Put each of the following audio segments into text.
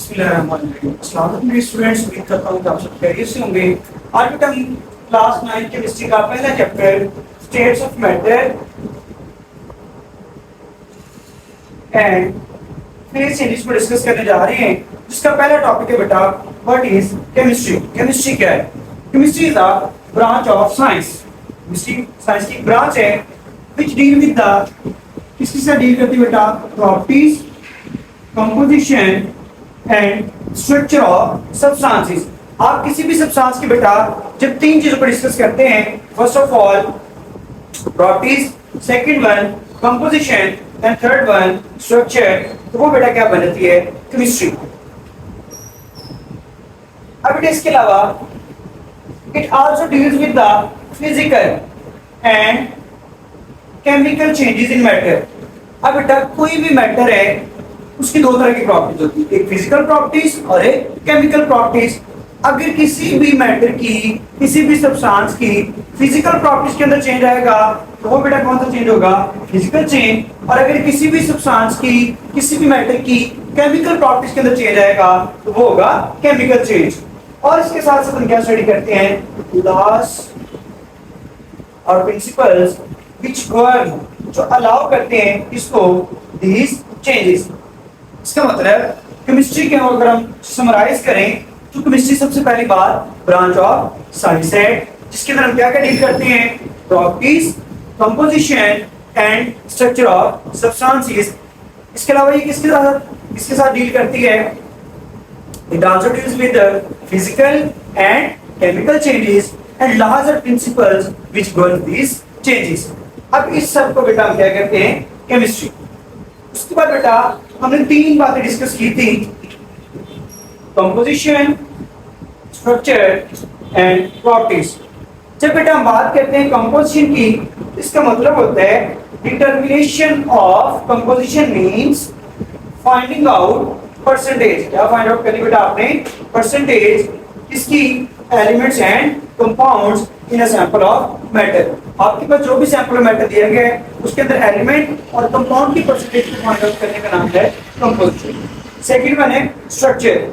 Students, उम्मीद करता हूँ कि आप सब खैरियत से होंगे। आज बेटा हम क्लास 9 केमिस्ट्री का पहला chapter states of matter and phase changes को डिस्कस करने जा रहे हैं, जिसका पहला टॉपिक है बेटा व्हाट इज केमिस्ट्री। केमिस्ट्री क्या है? Chemistry is a branch of science. Chemistry science की ब्रांच है व्हिच डील विद द, किसके साथ डील करती है बेटा? Properties, composition and structure of substances. आप किसी भी सब्सटेंस की बेटा जब तीन चीजों पर डिस्कस करते हैं, first of all properties, second one composition and third one structure, तो वो बेटा क्या बनती है? केमिस्ट्री। अब बेटा इसके अलावा it also deals with the physical and chemical changes in matter. अब बेटा कोई भी मैटर है उसकी दो तरह की प्रॉपर्टीज होती है, एक फिजिकल प्रॉपर्टीज और एक केमिकल प्रॉपर्टीज। अगर किसी भी मैटर की, किसी भी सब्सटेंस की फिजिकल प्रॉपर्टीज के अंदर चेंज आएगा तो वो बेटा कौन सा चेंज होगा? Physical change. और अगर किसी भी सब्सटेंस की, किसी भी मैटर की केमिकल प्रॉपर्टीज के अंदर चेंज आएगा तो वो होगा केमिकल चेंज। और इसके साथ साथ हम क्या स्टडी करते हैं? लॉस और प्रिंसिपल्स व्हिच गवर्न, जो अलाउ करते हैं इसको, दीज चेंजेस। इसका मतलब केमिस्ट्री के अगर हम समराइज करें तो केमिस्ट्री सबसे पहली बात ब्रांच ऑफ साइंस है, जिसके अंदर हम क्या क्या डील करते हैं? Properties, composition and structure of substances. इसके अलावा ये किसके साथ डील करती है? It also deals with physical and chemical changes and laws और principles which govern these changes. अब इस सब को बेटा हम क्या कहते हैं? केमिस्ट्री। उसके बाद बेटा हमने तीन बातें डिस्कस की थी, कंपोजिशन, स्ट्रक्चर एंड प्रॉपर्टीज। जब बेटा हम बात करते हैं कंपोजिशन की, इसका मतलब होता है determination of composition means finding out percentage. क्या फाइंड आउट करनी बेटा आपने? परसेंटेज इसकी elements and compounds in a sample of matter. आपके पास जो भी सैंपल मैटर दिया गया है उसके अंदर एलिमेंट और कंपाउंड की परसेंटेज को फाइंड आउट करने का नाम है कंपोजिशन। सेकंड वन है स्ट्रक्चर।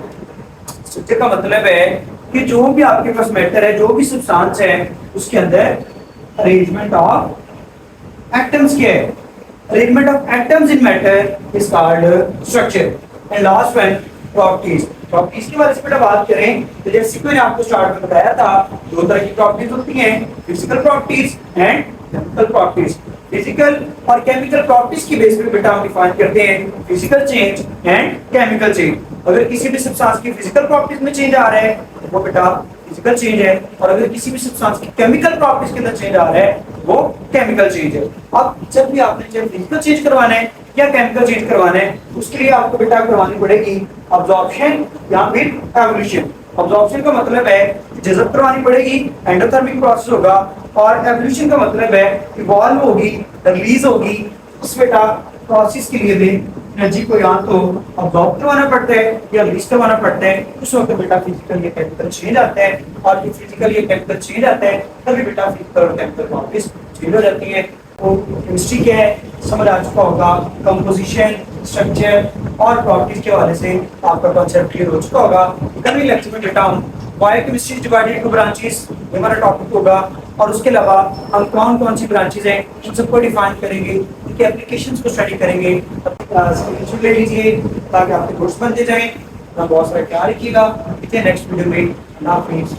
स्ट्रक्चर का मतलब है कि जो भी आपके पास मैटर है, जो भी सब्सटेंस है, उसके अंदर अरेंजमेंट ऑफ एटम्स क्या है? Arrangement of atoms in matter is called structure. And last one properties. Properties के बारे में बेटा बात करें तो जैसे कि मैंने आपको स्टार्ट में बताया था, दो तरह की प्रॉपर्टीज होती हैं, physical properties and chemical properties. Physical और केमिकल प्रॉपर्टीज की बेस पे बेटा हम डिफाइन करते हैं physical change and chemical change. अगर किसी भी सब्सटेंस की फिजिकल प्रॉपर्टीज में चेंज आ रहा है तो वो बेटा फिजिकल चेंज है, और अगर किसी भी सब्सटेंस की केमिकल प्रॉपर्टीज के अंदर चेंज आ रहा है वो केमिकल चेंज है। अब जब भी आपने जब फिजिकल चेंज करवाना है या केमिकल चेंज करवाना है, उसके लिए आपको बेटा करवानी पड़ेगी अब्जॉर्प्शन या फिर एवोल्यूशन। अब्जॉर्प्शन का मतलब है जज़ब करवानी पड़ेगी, एंडोथर्मिक प्रोसेस होगा, और एवोल्यूशन का मतलब है इवॉल्व होगी, रिलीज होगी। उस बेटा प्रोसेस के लिए भी एनर्जी को या तो अब्जॉर्ब करवाना पड़ता है या रिलीज करवाना पड़ता है। उस वक्त बेटा फिजिकल या केमिकल चेंज आता है, और जब फिजिकल या केमिकल चेंज आता है तभी बेटा फिजिकल और केमिकल प्रॉपर्टीज चेंज हो जाती है। तो केमिस्ट्री क्या है समझ आ चुका होगा, कंपोजिशन, स्ट्रक्चर और प्रॉपर्टीज के हवाले से आपका कॉन्सेप्ट क्लियर हो चुका होगा। कल लेक्चर में बेटा हम बायोकेमिस्ट्री डिवाइडेड इनटू ब्रांचेस हमारा टॉपिक होगा, और उसके अलावा हम कौन कौन सी ब्रांचेस हैं उन सबको डिफाइन करेंगे, उनके एप्लीकेशंस को स्टडी करेंगे। स्क्रीनशॉट ले लीजिए ताकि आपके नोट्स बनते जाएं। अपना बहुत सारा ख्याल रखिएगा। नेक्स्ट वीडियो में अल्लाह हाफिज़।